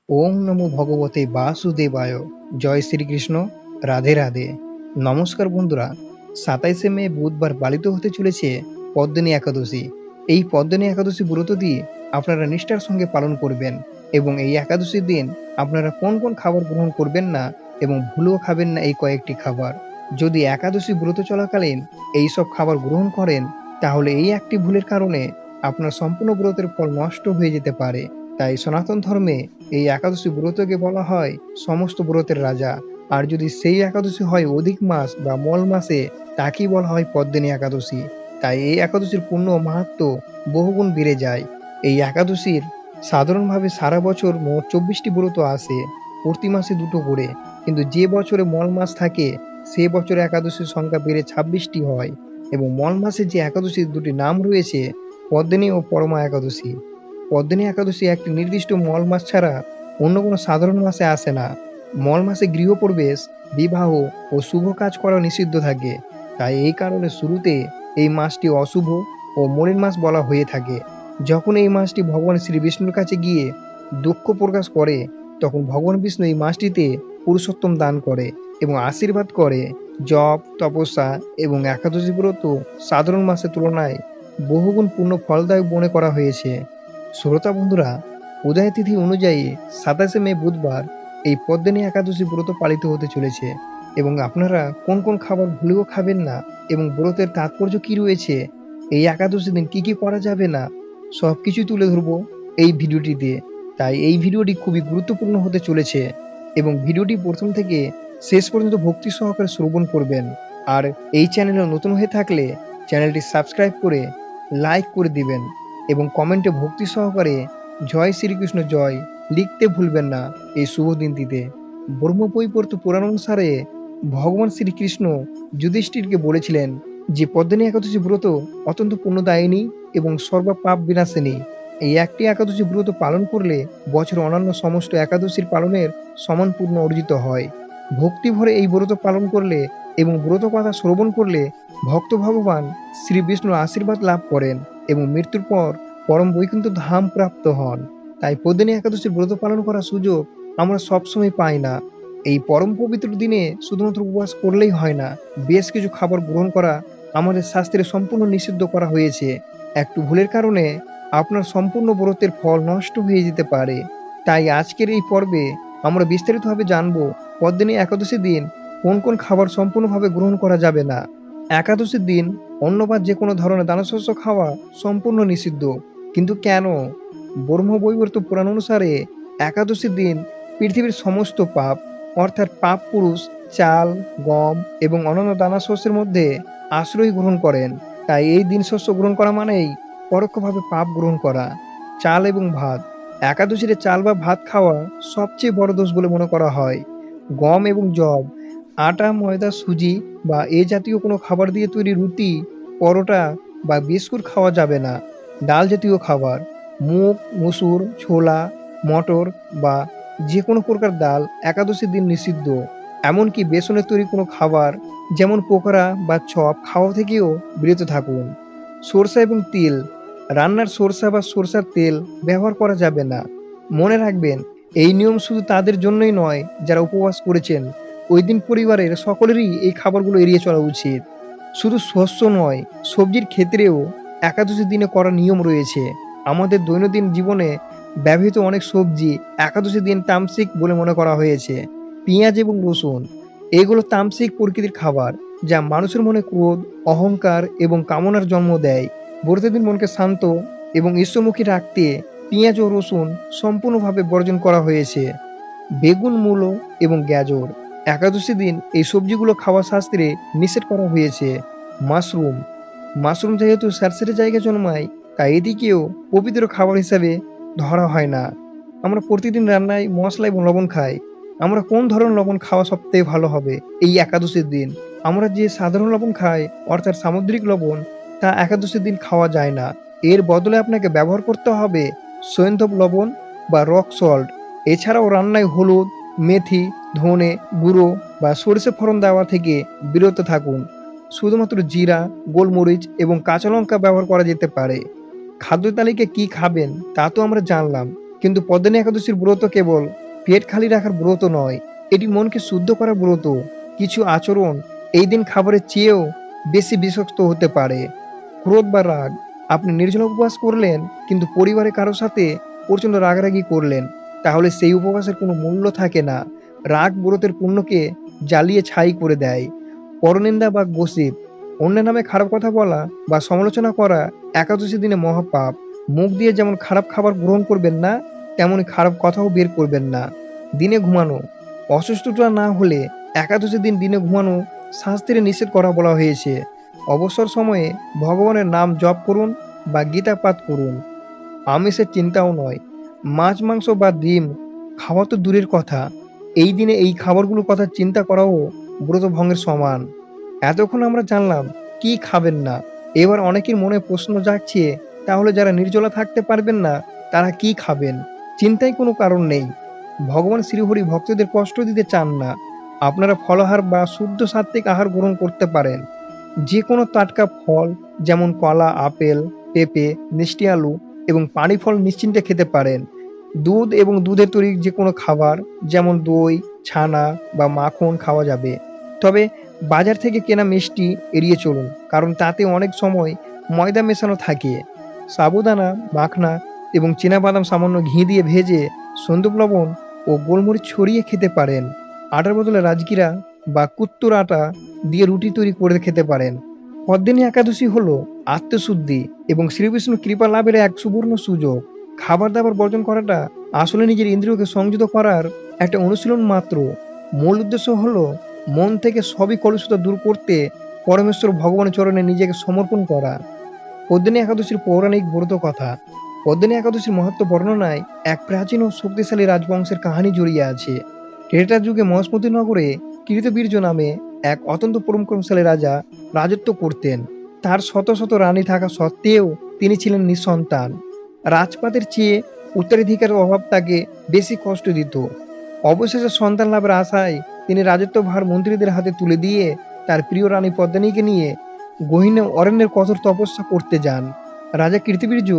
ওম নমো ভগবতে বাসুদেবায়। জয় শ্রীকৃষ্ণ। রাধে রাধে। নমস্কার বন্ধুরা, 27শে মে বুধবার পালিত হতে চলেছে পদ্মিনী একাদশী। এই পদ্মিনী একাদশী ব্রতটি আপনারা নিষ্ঠার সঙ্গে পালন করবেন এবং এই একাদশীর দিন আপনারা কোন কোন খাবার গ্রহণ করবেন না এবং ভুলেও খাবেন না এই কয়েকটি খাবার। যদি একাদশী ব্রত চলাকালীন এই সব খাবার গ্রহণ করেন, তাহলে এই একটি ভুলের কারণে আপনার সম্পূর্ণ ব্রতের ফল নষ্ট হয়ে যেতে পারে। তাই সনাতন ধর্মে এই একাদশী ব্রতকে বলা হয় সমস্ত ব্রতের রাজা। আর যদি সেই একাদশী হয় অধিক মাস বা মল মাসে, তাকেই বলা হয় পদ্মিনী একাদশী। তাই এই একাদশীর পুণ্য ও মাহাত্ম্য বহুগুণ বেড়ে যায়। এই একাদশীর সাধারণভাবে সারা বছর মোট 24টি ব্রত আসে, প্রতি মাসে দুটো করে। কিন্তু যে বছরে মল মাস থাকে সে বছরে একাদশীর সংখ্যা বেড়ে 26টি হয়। এবং মল মাসে যে একাদশীর দুটি নাম রয়েছে, পদ্মিনী ও পরমা একাদশী। পদ্মিনী একাদশী একটি নির্দিষ্ট মল মাস ছাড়া অন্য কোনো সাধারণ মাসে আসে না। মল মাসে গৃহপ্রবেশ, বিবাহ ও শুভ কাজ করা নিষিদ্ধ থাকে। তাই এই কারণে শুরুতে এই মাসটি অশুভ ও মলিন মাস বলা হয়ে থাকে। যখন এই মাসটি ভগবান শ্রী বিষ্ণুর কাছে গিয়ে দুঃখ প্রকাশ করে, তখন ভগবান বিষ্ণু এই মাসটিতে পুরুষোত্তম দান করে এবং আশীর্বাদ করে। জপ, তপস্যা এবং একাদশী ব্রত সাধারণ মাসের তুলনায় বহুগুণ পূর্ণ ফলদায়ক মনে করা হয়েছে। শ্রোতা বন্ধুরা, উদয় তিথি অনুযায়ী 27শে মে বুধবার এই পদ্মিনী একাদশী ব্রত পালিত হতে চলেছে এবং আপনারা কোন কোন খাবার ভুলেও খাবেন না এবং ব্রতের তাৎপর্য কি রয়েছে, এই একাদশী দিন কি কি করা যাবে না, সবকিছু তুলে ধরবো এই ভিডিওটিতে। তাই এই ভিডিওটি খুবই গুরুত্বপূর্ণ হতে চলেছে এবং ভিডিওটি প্রথম থেকে শেষ পর্যন্ত ভক্তি সহকারে শ্রবণ করবেন। আর এই চ্যানেলে নতুন হয়ে থাকলে চ্যানেলটি সাবস্ক্রাইব করে লাইক করে দিবেন এবং কমেন্টে ভক্তি সহকারে জয় শ্রীকৃষ্ণ জয় লিখতে ভুলবেন না এই শুভ দিনটিতে। ব্রহ্মবৈবর্ত পুরাণ অনুসারে ভগবান শ্রীকৃষ্ণ যুধিষ্ঠিরকে বলেছিলেন যে পদ্মিনী একাদশী ব্রত অত্যন্ত পুণ্যদায়িনী এবং সর্বপাপ বিনাশিনী। এই একটি একাদশী ব্রত পালন করলে বছর অন্যান্য সমস্ত একাদশীর পালনের সমান পুণ্য অর্জিত হয়। ভক্তি ভরে এই ব্রত পালন করলে এবং ব্রত কথা শ্রবণ করলে ভক্ত ভগবান শ্রী বিষ্ণুর আশীর্বাদ লাভ করেন এবং মৃত্যুর পর পরম বৈকুণ্ঠ ধাম প্রাপ্ত হন। তাই পদ্মিনী একাদশীর ব্রত পালন করার সুযোগ আমরা সবসময় পাই না। এই পরম পবিত্র দিনে শুধুমাত্র উপবাস করলেই হয় না, বেশ কিছু খাবার গ্রহণ করা আমাদের শাস্ত্রে সম্পূর্ণ নিষিদ্ধ করা হয়েছে। একটু ভুলের কারণে আপনার সম্পূর্ণ ব্রতের ফল নষ্ট হয়ে যেতে পারে। তাই আজকের এই পর্বে আমরা বিস্তারিতভাবে জানব পদ্মিনী একাদশীর দিন কোন কোন খাবার সম্পূর্ণভাবে গ্রহণ করা যাবে না। একাদশীর দিন অন্য বা যে কোনো ধরনের দানাশস্য খাওয়া সম্পূর্ণ নিষিদ্ধ। কিন্তু কেন? ব্রহ্মবৈবর্ত পুরাণ অনুসারে একাদশীর দিন পৃথিবীর সমস্ত পাপ, অর্থাৎ পাপ পুরুষ চাল, গম এবং অন্যান্য দানাশস্যের মধ্যে আশ্রয় গ্রহণ করেন। তাই এই দিন শস্য গ্রহণ করা মানেই পরোক্ষভাবে পাপ গ্রহণ করা। চাল এবং ভাত, একাদশীতে চাল বা ভাত খাওয়া সবচেয়ে বড় দোষ বলে মনে করা হয়। গম এবং যব, আটা, ময়দা, সুজি বা এ জাতীয় কোনো খাবার দিয়ে তৈরি রুটি, পরোটা বা বিস্কুট খাওয়া যাবে না। ডাল জাতীয় খাবার, মুগ, মসুর, ছোলা, মটর বা যে কোনো প্রকার ডাল একাদশীর দিন নিষিদ্ধ। এমনকি বেসনের তৈরি কোনো খাবার যেমন পকোড়া বা চপ খাওয়া থেকেও বিরত থাকুন। সরষা এবং তেল, রান্নার সরষা বা সরষার তেল ব্যবহার করা যাবে না। মনে রাখবেন, এই নিয়ম শুধু তাদের জন্যই নয় যারা উপবাস করেছেন। ওই দিন পরিবারের সকলেরই এই খাবারগুলো এড়িয়ে চলা উচিত। শুধু শস্য নয়, সবজির ক্ষেত্রেও একাদশীর দিনে করার নিয়ম রয়েছে। আমাদের দৈনন্দিন জীবনে ব্যবহৃত অনেক সবজি একাদশীর দিন তামসিক বলে মনে করা হয়েছে। পেঁয়াজ এবং রসুন, এগুলো তামসিক প্রকৃতির খাবার যা মানুষের মনে ক্রোধ, অহংকার এবং কামনার জন্ম দেয়। ব্রতের দিন মনকে শান্ত এবং ঈশ্বরমুখী রাখতে পেঁয়াজ ও রসুন সম্পূর্ণভাবে বর্জন করা হয়েছে। বেগুন, মূলো এবং গাজর, একাদশী দিন এই সবজিগুলো খাওয়া শাস্ত্রে নিষেধ করা হয়েছে। মাশরুম, মাশরুম যেহেতু স্যাঁতসেঁতে জায়গায় জন্মায়, তাই এটিকেও পবিত্র খাবার হিসাবে ধরা হয় না। আমরা প্রতিদিন রান্নায় মশলা এবং লবণ খাই। আমরা কোন ধরনের লবণ খাওয়া সবথেকে ভালো হবে এই একাদশীর দিন? আমরা যে সাধারণ লবণ খাই, অর্থাৎ সামুদ্রিক লবণ, তা একাদশীর দিন খাওয়া যায় না। এর বদলে আপনাকে ব্যবহার করতে হবে সৈন্ধব লবণ বা রক সল্ট। এছাড়াও রান্নায় হলুদ, মেথি, ধনে গুঁড়ো বা সরিষা ফোড়ন দেওয়া থেকে বিরত থাকুন। শুধুমাত্র জিরা, গোলমরিচ এবং কাঁচা লঙ্কা ব্যবহার করা যেতে পারে। খাদ্য তালিকায় কি খাবেন তা তো আমরা জানলাম, কিন্তু পদ্মিনী একাদশীর ব্রত কেবল পেট খালি রাখার ব্রত নয়, এটি মনকে শুদ্ধ করার ব্রত। কিছু আচরণ এই দিন খাবারের চেয়েও বেশি বিষাক্ত হতে পারে। ক্রোধ বা রাগ, আপনি নির্জলা উপবাস করলেন কিন্তু পরিবারে কারো সাথে প্রচণ্ড রাগারাগি করলেন, তাহলে সেই উপবাসের কোনো মূল্য থাকে না। রাগ ব্রতের পুণ্যকে জ্বালিয়ে ছাই করে দেয়। পরনিন্দা বা গসিপ, অন্যের নামে খারাপ কথা বলা বা সমালোচনা করা একাদশী দিনে মহাপাপ। মুখ দিয়ে যেমন খারাপ খাবার গ্রহণ করবেন না, তেমনি খারাপ কথাও বের করবেন না। দিনে ঘুমানো, অসুস্থতা না হলে একাদশী দিন দিনে ঘুমানো শাস্ত্রে নিষেধ করা বলা হয়েছে। অবসর সময়ে ভগবানের নাম জপ করুন বা গীতা পাঠ করুন। আমিষের চিন্তাও নয়, মাছ মাংস বা ডিম খাওয়া তো দূরের কথা, এই দিনে এই খাবারগুলোর কথা চিন্তা করাও ব্রত ভঙ্গের সমান। এতক্ষণ আমরা জানলাম কি খাবেন না, এবার অনেকের মনে প্রশ্ন জাগছে, তাহলে যারা নির্জলা থাকতে পারবেন না তারা কি খাবেন? চিন্তায় কোনো কারণ নেই। ভগবান শ্রীহরি ভক্তদের কষ্ট দিতে চান না। আপনারা ফলাহার বা শুদ্ধ সাত্ত্বিক আহার গ্রহণ করতে পারেন। যে কোনো টাটকা ফল যেমন কলা, আপেল, পেঁপে, মিষ্টি আলু এবং পানি ফল নিশ্চিন্তে খেতে পারেন। দুধ এবং দুধের তৈরি যে কোনো খাবার যেমন দই, ছানা বা মাখন খাওয়া যাবে। তবে বাজার থেকে কেনা মিষ্টি এড়িয়ে চলুন, কারণ তাতে অনেক সময় ময়দা মেশানো থাকে। সাবুদানা, মাখনা এবং চীনাবাদাম সামান্য ঘি দিয়ে ভেজে সন্দুপ লবণ ও গোলমরিচ ছড়িয়ে খেতে পারেন। আটার বদলে রাজগীরা বা কুত্তুর আটা দিয়ে রুটি তৈরি করে খেতে পারেন। পদ্মিনী একাদশী হলো আত্মশুদ্ধি এবং শ্রীবিষ্ণু কৃপা লাভের এক সুবর্ণ সুযোগ। খাবার দাবার বর্জন করাটা আসলে নিজের ইন্দ্রিয়কে সংযত করার একটা অনুশীলন মাত্র। মূল উদ্দেশ্য হলো মন থেকে সবই কলুষতা দূর করতে পরমেশ্বর ভগবানের চরণে নিজেকে সমর্পণ করা। পদ্মিনী একাদশীর পৌরাণিক ব্রত কথা। পদ্মিনী একাদশীর মাহাত্ম্য বর্ণনায় এক প্রাচীন ও শক্তিশালী রাজবংশের কাহিনী জড়িয়ে আছে। ত্রেতা যুগে মহেশমতি নগরে কৃতবীর্য নামে এক অত্যন্ত পরাক্রমশালী রাজা রাজত্ব করতেন। তার শত শত রানী থাকা সত্ত্বেও তিনি ছিলেন নিঃসন্তান। রাজপাটের চেয়ে উত্তরাধিকারের অভাব তাকে বেশি কষ্ট দিত। অবশেষে সন্তান লাভের আশায় তিনি রাজত্বভার মন্ত্রীদের হাতে তুলে দিয়ে তার প্রিয় রানী পদ্মিনীকে নিয়ে গহীন অরণ্যের কঠোর তপস্যা করতে যান। রাজা কৃতবীর্য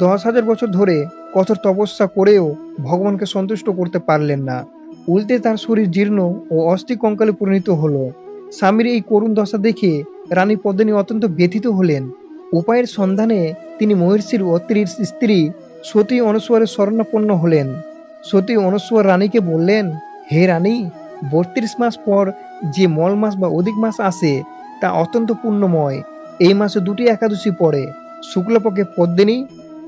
10,000 বছর ধরে কঠোর তপস্যা করেও ভগবানকে সন্তুষ্ট করতে পারলেন না। উল্টে তার শরীর জীর্ণ ও অস্থি কঙ্কালে পরিণত হলো। স্বামীর এই করুণ দশা দেখে রানী পদ্মিনী অত্যন্ত ব্যথিত হলেন। উপায়ের সন্ধানে তিনি মহর্ষির অত্রির স্ত্রী সতী অনুসুয়ারের শরণাপন্ন হলেন। সতী অনুসুয়া রানীকে বললেন, হে রানী, 32 মাস পর যে মল মাস বা অধিক মাস আসে তা অত্যন্ত পুণ্যময়। এই মাসে দুটি একাদশী পড়ে, শুক্লপক্ষে পদ্মিনী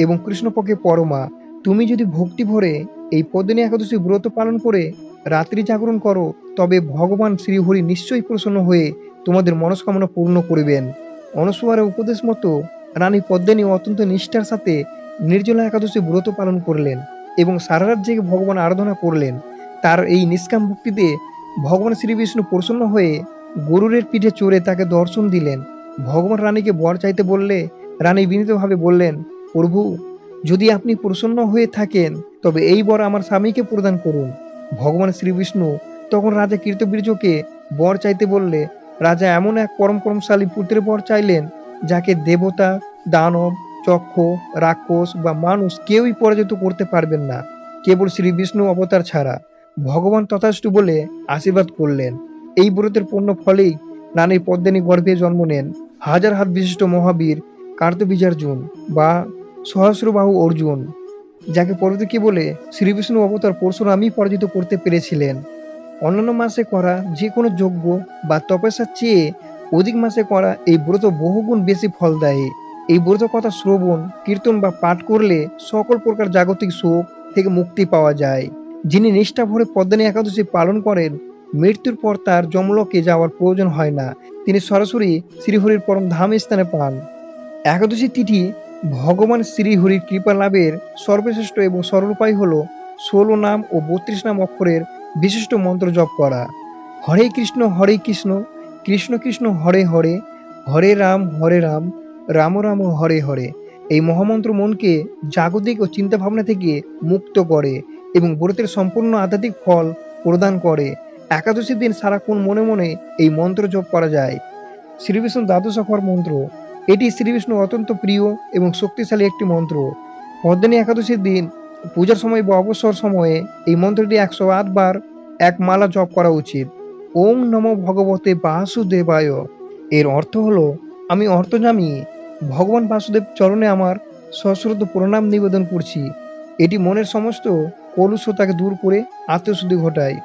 এবং কৃষ্ণপক্ষে পরমা। তুমি যদি ভক্তি ভরে এই পদ্মিনী একাদশী ব্রত পালন করে রাত্রি জাগরণ করো, তবে ভগবান শ্রীহরি নিশ্চয়ই প্রসন্ন হয়ে তোমাদের মনস্কামনা পূর্ণ করিবেন। অনুসুয়ারের উপদেশ মতো রানী পদ্মিনী অত্যন্ত নিষ্ঠার সাথে নির্জলা একাদশী ব্রত পালন করলেন এবং সারা রাত জেগে ভগবান আরাধনা করলেন। তার এই নিষ্কাম ভক্তিতে ভগবান শ্রীবিষ্ণু প্রসন্ন হয়ে গরুরের পিঠে চড়ে তাকে দর্শন দিলেন। ভগবান রানীকে বর চাইতে বললে রানী বিনীতভাবে বললেন, প্রভু, যদি আপনি প্রসন্ন হয়ে থাকেন তবে এই বর আমার স্বামীকে প্রদান করুন। ভগবান শ্রীবিষ্ণু তখন রাজা কৃতবীর্যকে বর চাইতে বললে রাজা এমন এক পরমশালী পুত্রের বর চাইলেন যাকে দেবতা, দানব, যক্ষ, রাক্ষস বা মানুষ কেউই পরাজিত করতে পারবেন না, কেবল শ্রী বিষ্ণু অবতার ছাড়া। ভগবান তথাস্তু বলে আশীর্বাদ করলেন। এই ব্রতের পূর্ণ ফলেই রানী পদ্মিনী গর্ভে জন্ম নেন হাজার হাত বিশিষ্ট মহাবীর কার্তবীর্যার্জুন বা সহস্রবাহু অর্জুন, যাকে পরবর্তী বলে শ্রীবিষ্ণু অবতার পরশুরামই পরাজিত করতে পেরেছিলেন। অন্যান্য মাসে করা যে কোনো যজ্ঞ বা তপস্যার চেয়ে অধিক মাসে করা এই ব্রত বহুগুণ বেশি ফলদায়ী। এই ব্রত কথা শ্রবণ, কীর্তন বা পাঠ করলে সকল প্রকার জাগতিক শোক থেকে মুক্তি পাওয়া যায়। যিনি নিষ্ঠা ভরে পদ্মিনী একাদশী পালন করেন, মৃত্যুর পর তার যমলোকে যাওয়ার প্রয়োজন হয় না, তিনি সরাসরি শ্রীহরির পরম ধাম স্থানে পান। একাদশী তিথি ভগবান শ্রীহরির কৃপা লাভের সর্বশ্রেষ্ঠ এবং সরল উপায় হল 16 নাম ও 32 নাম অক্ষরের বিশিষ্ট মন্ত্র জপ করা। হরে কৃষ্ণ কৃষ্ণ কৃষ্ণ হরে হরে, হরে রাম রাম রাম হরে হরে। এই মহামন্ত্র মনকে জাগতিক ও চিন্তা ভাবনা থেকে মুক্ত করে এবং ব্রতের সম্পূর্ণ আধ্যাত্মিক ফল প্রদান করে। একাদশীর দিন সারাক্ষণ মনে মনে এই মন্ত্র জপ করা যায়। শ্রীবিষ্ণু দ্বাদশ অক্ষর মন্ত্র, এটি শ্রীবিষ্ণু অত্যন্ত প্রিয় এবং শক্তিশালী একটি মন্ত্র। পদ্মিনী একাদশীর দিন পূজার সময় বা অবসর সময়ে এই মন্ত্রটি ১০৮ বার এক মালা জপ করা উচিত। ওম নমো ভগবতে বাসুদেবায়। এর অর্থ হলো, আমি অর্থজামী ভগবান বাসুদেব চরণে আমার সশ্রদ্ধ প্রণাম নিবেদন করছি। এটি মনের সমস্ত কলুষতাকে দূর করে আত্মশুদ্ধি ঘটায়।